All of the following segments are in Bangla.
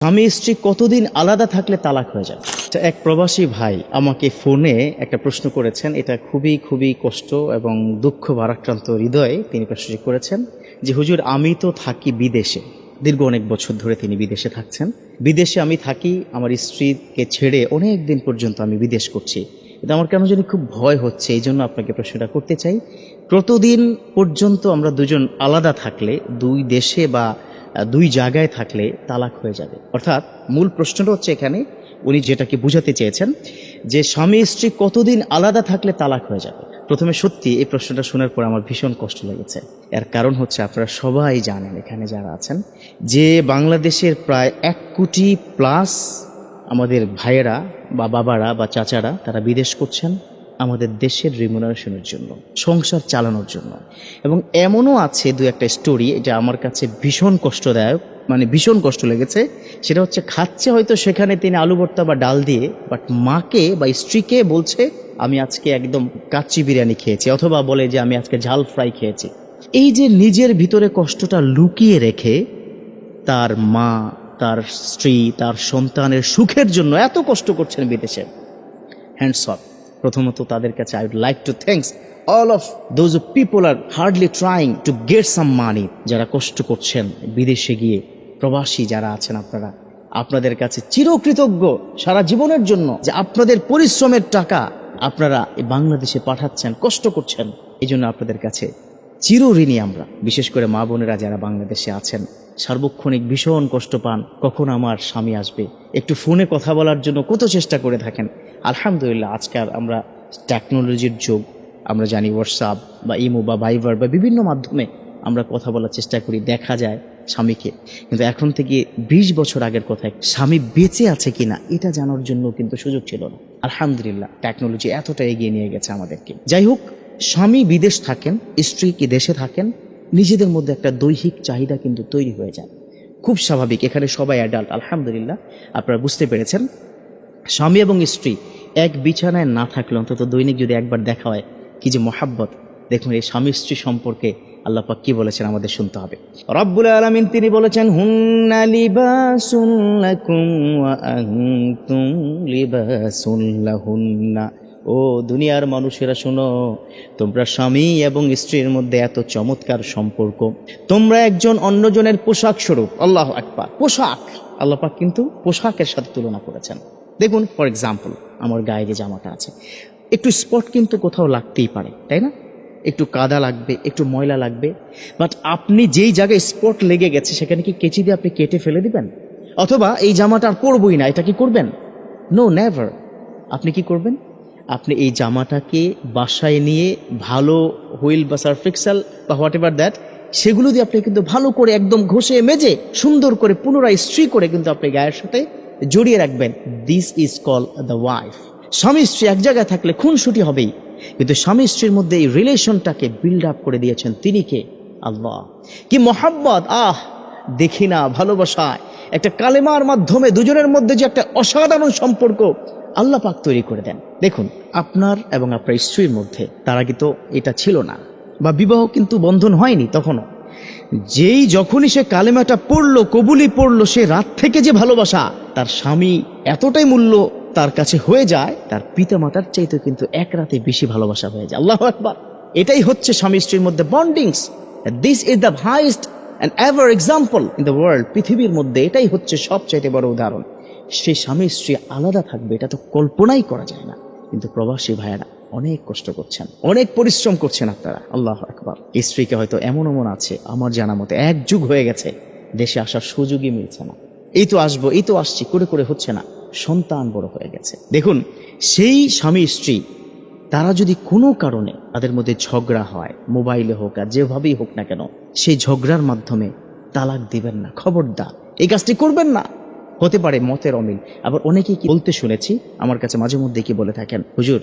স্বামী স্ত্রী কতদিন আলাদা থাকলে তালাক হয়ে যায়? এক প্রবাসী ভাই আমাকে ফোনে একটা প্রশ্ন করেছেন। এটা খুবই খুবই কষ্ট এবং দুঃখ ভারাক্রান্ত হৃদয়ে তিনি প্রশ্নটি করেছেন যে হুজুর, আমি তো থাকি বিদেশে, দীর্ঘ অনেক বছর ধরে তিনি বিদেশে থাকছেন। বিদেশে আমি থাকি, আমার স্ত্রীকে ছেড়ে অনেক দিন পর্যন্ত আমি বিদেশ করছি। কিন্তু আমার কেন জানি খুব ভয় হচ্ছে, এই জন্য আপনাকে প্রশ্নটা করতে চাই। কতদিন পর্যন্ত আমরা দুজন আলাদা থাকলে, দুই দেশে বা দুই জায়গায় থাকলে তালাক হয়ে যাবে? অর্থাৎ মূল প্রশ্নটা হচ্ছে এখানে উনি যেটাকে বুঝাতে চেয়েছেন যে স্বামী স্ত্রী কতদিন আলাদা থাকলে তালাক হয়ে যাবে। প্রথমে সত্যি এই প্রশ্নটা শোনার পর আমার ভীষণ কষ্ট লেগেছে। এর কারণ হচ্ছে আপনারা সবাই জানেন, এখানে যারা আছেন, যে বাংলাদেশের প্রায় 1 কোটি প্লাস আমাদের ভাইয়েরা বা বাবারা বা চাচারা তারা বিদেশ করছেন আমাদের দেশের রিমুনারেশনের জন্য, সংসার চালানোর জন্য। এবং এমনও আছে দু একটা স্টোরি যা আমার কাছে ভীষণ কষ্টদায়ক, মানে ভীষণ কষ্ট লেগেছে। সেটা হচ্ছে খাচ্ছে হয়তো সেখানে তিনি আলু ভর্তা বা ডাল দিয়ে, বাট মাকে বা স্ত্রীকে বলছে আমি আজকে একদম কাচ্চি বিরিয়ানি খেয়েছি, অথবা বলে যে আমি আজকে ঝাল ফ্রাই খেয়েছি। এই যে নিজের ভিতরে কষ্টটা লুকিয়ে রেখে তার মা, তার স্ত্রী, তার সন্তানের সুখের জন্য এত কষ্ট করছেন বিদেশে, হ্যান্ডস অফ। প্রথমত তাদের কাছে I would like to thanks all of those people are hardly trying to get some money. যারা কষ্ট করছেন বিদেশে গিয়ে, প্রবাসী যারা আছেন আপনারা, আপনাদের কাছে চিরকৃতজ্ঞ সারা জীবনের জন্য যে আপনাদের পরিশ্রমের টাকা আপনারা এই বাংলাদেশে পাঠাচ্ছেন, কষ্ট করছেন। এই জন্য আপনাদের কাছে চিরঋণী আমরা। বিশেষ করে মা বোনেরা যারা বাংলাদেশে আছেন, সার্বক্ষণিক ভীষণ কষ্ট পান, কখন আমার স্বামী আসবে, একটু ফোনে কথা বলার জন্য কত চেষ্টা করে থাকেন। আলহামদুলিল্লাহ আজকাল আমরা টেকনোলজির যুগ, আমরা জানি হোয়াটসঅ্যাপ বা ইমো বা ভাইবার বা বিভিন্ন মাধ্যমে আমরা কথা বলার চেষ্টা করি, দেখা যায় স্বামীকে। কিন্তু এখন থেকে 20 বছর আগের কথায় স্বামী বেঁচে আছে কিনা এটা জানার জন্য কিন্তু সুযোগ ছিল না। আলহামদুলিল্লাহ টেকনোলজি এতটা এগিয়ে নিয়ে গেছে আমাদেরকে। যাই হোক, স্বামী বিদেশ থাকেন, স্ত্রী কি দেশে থাকেন, নিজেদের মধ্যে একটা দৈহিক চাহিদা কিন্তু তৈরি হয়ে যায়। খুব স্বাভাবিক, এখানে সবাই অ্যাডাল্ট। আলহামদুলিল্লাহ আপনারা বুঝতে পেরেছেন। স্বামী এবং স্ত্রী এক বিছানায় না থাকলে অন্তত দৈনিক যদি একবার দেখা হয়, কি যে মহাব্বত। দেখুন এই স্বামী স্ত্রী সম্পর্কে আল্লাহ পাক কি বলেছেন আমাদের শুনতে হবে। রব্বুল আলামিন তিনি বলেছেন, হুন্না লিবাসুন লাকুম ওয়া আনতুম লিবাসুন লাহুন্না। ও দুনিয়ার মানুষেরা শোনো, তোমরা স্বামী এবং স্ত্রীর মধ্যে এত চমৎকার সম্পর্ক, তোমরা একজন অন্যজনের পোশাক স্বরূপ। আল্লাহু আকবার। পোশাক, আল্লাহ পাক কিন্তু পোশাকের সাথে তুলনা করেছেন। দেখুন ফর এক্সাম্পল, আমার গায়ে যে জামাটা আছে, একটু স্পট কিন্তু কোথাও লাগতেই পারে, তাই না? একটু কাদা লাগবে, একটু ময়লা লাগবে, বাট আপনি যেই জায়গায় স্পট লেগে গেছে সেখানে কি কেচি দিয়ে আপনি কেটে ফেলে দিবেন? অথবা এই জামাটা আর পরবই না, এটা কি করবেন? No, never. আপনি কি করবেন? আপনি এই জামাটাকে বাসায় নিয়ে ভালো হুইল বা সার্ফ এক্সেল বা হোয়াট এভার দ্যাট, সেগুলো দিয়ে আপনি কিন্তু ভালো করে একদম ঘষে মেজে সুন্দর করে পুনরায় ইস্ত্রি করে কিন্তু আপনি গায়ের সাথে জড়িয়ে রাখবেন। This is call the wife. স্বামী স্ত্রী এক জায়গায় থাকলে খুনসুটি হবেই, কিন্তু স্বামী স্ত্রীর মধ্যে এই রিলেশনটাকে বিল্ড আপ করে দিয়েছেন তিনি কে? আল্লাহ। কি মহাব্বত! আহ, দেখি না ভালোবাসায় একটা কালেমার মাধ্যমে দুজনের মধ্যে যে একটা অসাধারণ সম্পর্ক আল্লাহ পাক তৈরি করে দেন। দেখুন আপনার এবং আপনার স্ত্রীর মধ্যে তার আগে তো এটা ছিল না, বা বিবাহ কিন্তু বন্ধন হয়নি তখনও। যখনই সে কালেমাটা পড়লো, কবুলি পড়লো, সে রাত থেকে যে ভালোবাসা, তার স্বামী এতটাই মূল্য তার কাছে হয়ে যায়, তার পিতা মাতার চাইতে কিন্তু এক রাতে বেশি ভালোবাসা হয়ে যায়। আল্লাহু আকবার। এটাই হচ্ছে স্বামী স্ত্রীর মধ্যে bondings. This is the highest and ever example in the world. পৃথিবীর মধ্যে এটাই হচ্ছে সবচাইতে বড় উদাহরণ। সেই স্বামী স্ত্রী আলাদা থাকবে, এটা তো কল্পনাই করা যায় না। কিন্তু প্রবাসী ভাইয়েরা অনেক কষ্ট করছেন, অনেক পরিশ্রম করছেন আপনারা। আল্লাহু আকবার। স্ত্রীকে হয়তো এমন আছে, আমার জানা মতে 1 যুগ হয়ে গেছে দেশে আসার সুযোগই মিলছে না। এই তো আসবো, এই তো আসছি করে করে হচ্ছে না, সন্তান বড় হয়ে গেছে। দেখুন সেই স্বামী স্ত্রী তারা যদি কোনো কারণে তাদের মধ্যে ঝগড়া হয়, মোবাইলে হোক আর যেভাবেই হোক না কেন, সেই ঝগড়ার মাধ্যমে তালাক দিবেন না, খবরদার এই কাজটি করবেন না। হতে পারে মতের অমিল। আবার অনেকেই কি বলতে শুনেছি, আমার কাছে মাঝে মধ্যে কি বলে থাকেন, হুজুর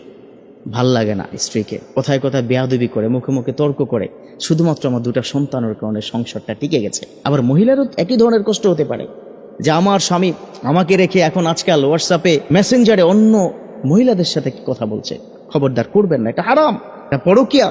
ভাল লাগে না স্ত্রীকে, কথায় কথায় বেয়াদবি করে, মুখে মুখে তর্ক করে, শুধুমাত্র আমার 2টা সন্তানের কারণে সংসারটা টিকে গেছে। আবার মহিলারও একই ধরনের কষ্ট হতে পারে যে আমার স্বামী আমাকে রেখে এখন আজকাল হোয়াটসঅ্যাপে মেসেঞ্জারে অন্য মহিলাদের সাথে কথা বলছে। খবরদার করবেন না, এটা হারাম, এটা পরকিয়া।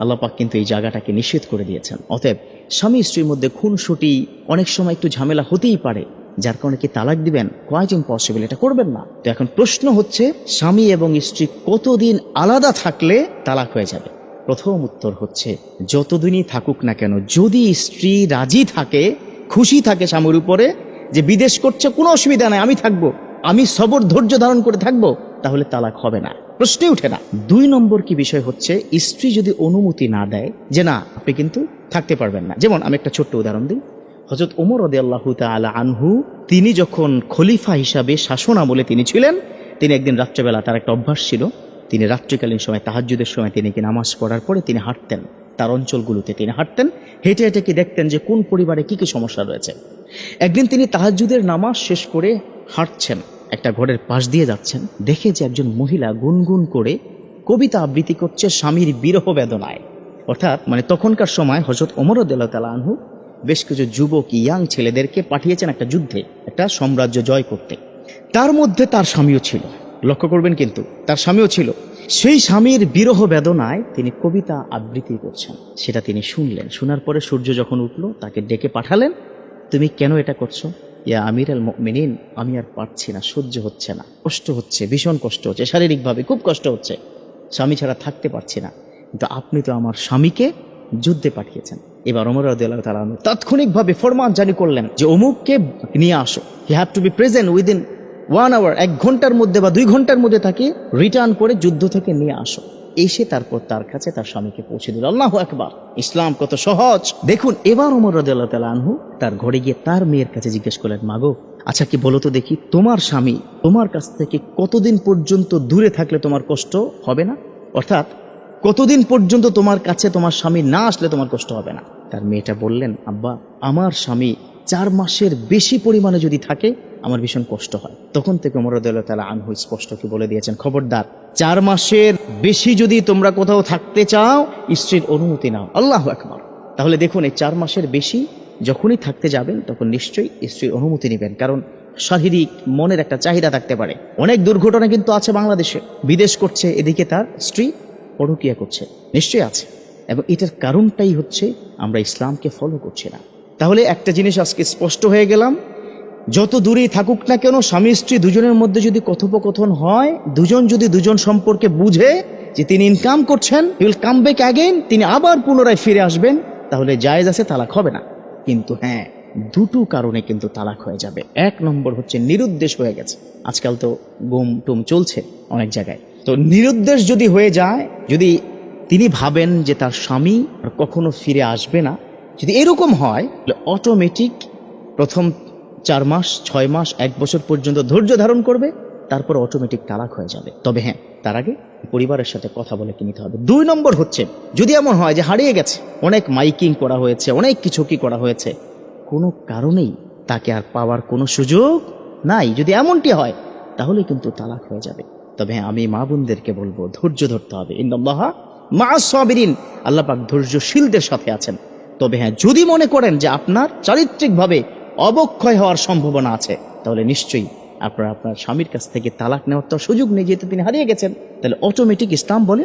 আল্লাহ পাক কিন্তু এই জায়গাটাকে নিষেধ করে দিয়েছেন। অতএব স্বামী স্ত্রীর মধ্যে খুনসুটি, অনেক সময় একটু ঝামেলা হতেই পারে, যার কারণে কি তালাক দিবেন? কোয়াইট ইম্পসিবল, এটা করবেন না। তো এখন প্রশ্ন হচ্ছে, স্বামী এবং স্ত্রী কতদিন আলাদা থাকলে তালাক হয়ে যাবে? প্রথম উত্তর হচ্ছে, যতদিনই থাকুক না কেন, যদি স্ত্রী রাজি থাকে, খুশি থাকে স্বামীর উপরে যে বিদেশ করছে, কোনো অসুবিধা নাই, আমি থাকবো, আমি সবর ধৈর্য ধারণ করে থাকবো, তাহলে তালাক হবে না, প্রশ্নে উঠে না। 2 নম্বর কি বিষয় হচ্ছে, স্ত্রী যদি অনুমতি না দেয় যে না আপনি কিন্তু থাকতে পারবেন না। যেমন আমি একটা ছোট্ট উদাহরণ দিই। হযরত ওমর রাদিয়াল্লাহু তাআলা আনহু, তিনি যখন খলিফা হিসাবে শাসন আমলে তিনি ছিলেন, তিনি একদিন রাত্রেবেলা, তার একটা অভ্যাস ছিল, তিনি রাত্রিকালীন সময় তাহাজ্জুদের সময় তিনি কি নামাজ পড়ার পরে তিনি হাঁটতেন, তার অঞ্চলগুলোতে তিনি হাঁটতেন, হেঁটে হেঁটে কি দেখতেন যে কোন পরিবারে কি কি সমস্যা রয়েছে। একদিন তিনি তাহাজ্জুদের নামাজ শেষ করে হাঁটছেন, একটা ঘরের পাশ দিয়ে যাচ্ছেন, দেখে যে একজন মহিলা গুনগুন করে কবিতা আবৃত্তি করছে স্বামীর বিরহ বেদনায়। অর্থাৎ তখনকার সময় হযরত ওমর রাদিয়াল্লাহু তাআলা আনহু বেশ কিছু যুবক ইয়াং ছেলেদেরকে পাঠিয়েছেন একটা যুদ্ধে, একটা সাম্রাজ্য জয় করতে। তার মধ্যে তার স্বামীও ছিল, লক্ষ্য করবেন, কিন্তু তার স্বামীও ছিল। সেই স্বামীর বিরহ বেদনায় তিনি কবিতা আবৃত্তি করছেন, সেটা তিনি শুনলেন। শোনার পরে সূর্য যখন উঠল, তাকে ডেকে পাঠালেন, তুমি কেন এটা করছো? ইয়া আমিরুল মুমিনিন, আমি আর পারছি না, সহ্য হচ্ছে না, কষ্ট হচ্ছে, ভীষণ কষ্ট হচ্ছে, শারীরিকভাবে খুব কষ্ট হচ্ছে, স্বামী ছাড়া থাকতে পারছি না, কিন্তু আপনি তো আমার স্বামীকে যুদ্ধে পাঠিয়েছেন। এবার ওমর রাদিয়াল্লাহু তাআলা তাৎক্ষণিকভাবে ফরমান জারি করলেন যে অমুককে নিয়ে আসো, he have to be present within 1 hour, 1 ঘন্টার মধ্যে বা 2 ঘন্টার মধ্যে তাকে রিটার্ন করে যুদ্ধ থেকে নিয়ে আসো। এসে তারপর তার কাছে তার স্বামীকে পৌঁছে দিল। আল্লাহু আকবার, ইসলাম কত সহজ দেখুন। এবার ওমর রাদিয়াল্লাহু তাআলা আনহু তার ঘরে গিয়ে তার মেয়ের কাছে জিজ্ঞেস করলেন, মাগো, আচ্ছা কি বলো তো দেখি, তোমার স্বামী তোমার কাছ থেকে কতদিন পর্যন্ত দূরে থাকলে তোমার কষ্ট হবে না? অর্থাৎ কতদিন পর্যন্ত তোমার কাছে তোমার স্বামী না আসলে তোমার কষ্ট হবে না? তার মেয়েটা বললেন, আব্বা, আমার স্বামী 4 মাসের বেশি পরিমাণে যদি থাকে আমার ভীষণ কষ্ট হয়। তখন থেকে ওমর রাদিয়াল্লাহু তাআলা আনহু স্পষ্ট কি বলে দিয়েছেন, খবরদার, 4 মাসের বেশি যদি তোমরা কোথাও থাকতে চাও, স্ত্রীর অনুমতি নাও। আল্লাহু আকবার। তাহলে দেখুন, এই 4 মাসের বেশি যখনই থাকতে যাবেন তখন নিশ্চয়ই স্ত্রীর অনুমতি নেবেন, কারণ শারীরিক মনের একটা চাহিদা থাকতে পারে। অনেক দুর্ঘটনা কিন্তু আছে বাংলাদেশে, বিদেশ করছে, এদিকে তার স্ত্রী পরকীয়া করছে, নিশ্চয়ই আছে। এবং এটার কারণটাই হচ্ছে আমরা ইসলামকে ফলো করছি না। তাহলে একটা জিনিস আজকে স্পষ্ট হয়ে গেলাম, যত দূরেই থাকুক না কেন, স্বামী স্ত্রী দুজনের মধ্যে যদি কথোপকথন হয়, দুজন যদি দুজন সম্পর্কে বুঝে যে তিনি ইনকাম করছেন, he will come back again, তিনি আবার পুনরায় ফিরে আসবেন, তাহলে জায়েজ আছে, তালাক হবে না। কিন্তু হ্যাঁ, 2টো কারণে কিন্তু তালাক হয়ে যাবে। 1 নম্বর হচ্ছে নিরুদ্দেশ হয়ে গেছে, আজকাল তো গুম টুম চলছে অনেক জায়গায়। তো নিরুদ্দেশ যদি হয়ে যায়, যদি তিনি ভাবেন যে তার স্বামী আর কখনো ফিরে আসবে না, যদি এরকম হয়, তাহলে অটোমেটিক প্রথম 4 মাস, 6 মাস, 1 বছর পর্যন্ত ধৈর্য ধারণ করবে, তারপর অটোমেটিক তালাক হয়ে যাবে। তবে হ্যাঁ, তার আগে পরিবারের সাথে কথা বলে নিতে হবে। 2 নম্বর হচ্ছে, যদি এমন হয় যে হারিয়ে গেছে, অনেক মাইকিং করা হয়েছে, অনেক কিছু কি করা হয়েছে, কোনো কারণেই তাকে আর পাওয়ার কোনো সুযোগ নাই, যদি এমনটি হয়, তাহলে কিন্তু তালাক হয়ে যাবে। তবে হ্যাঁ, আমি মা বোনদেরকে বলবো, ধৈর্য ধরতে হবে। ইন্নাল্লাহা মা'আস সাবিরিন, আল্লাহ পাক ধৈর্যশীলদের সাথে আছেন। তবে হ্যাঁ, যদি মনে করেন যে আপনার চারিত্রিকভাবে অবক্ষয় হওয়ার সম্ভাবনা আছে, তাহলে নিশ্চয়ই আপনার স্বামীর কাছ থেকে তালাক নেওয়ার তো সুযোগ নেই, যেহেতু তিনি হারিয়ে গেছেন। তাহলে অটোমেটিক ইসলাম বলে,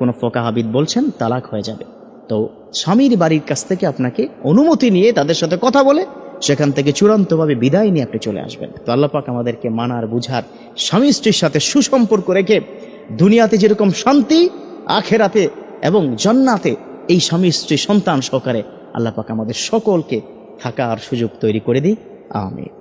কোনো ফোকাহাবিদ বলছেন তালাক হয়ে যাবে। তো স্বামীর বাড়ির কাছ থেকে আপনাকে অনুমতি নিয়ে তাদের সাথে কথা বলে সেখান থেকে চূড়ান্তভাবে বিদায় নিয়ে আপনি চলে আসবেন। তো আল্লাহ পাক আমাদেরকে মানার, বুঝার, স্বামী স্ত্রীর সাথে সুসম্পর্ক রেখে দুনিয়াতে যেরকম শান্তি, আখেরাতে এবং জান্নাতে এই স্বামী স্ত্রী সন্তান সহকারে আল্লাহ পাক আমাদের সকলকে থাকার সুযোগ তৈরি করে দিই। আমিন।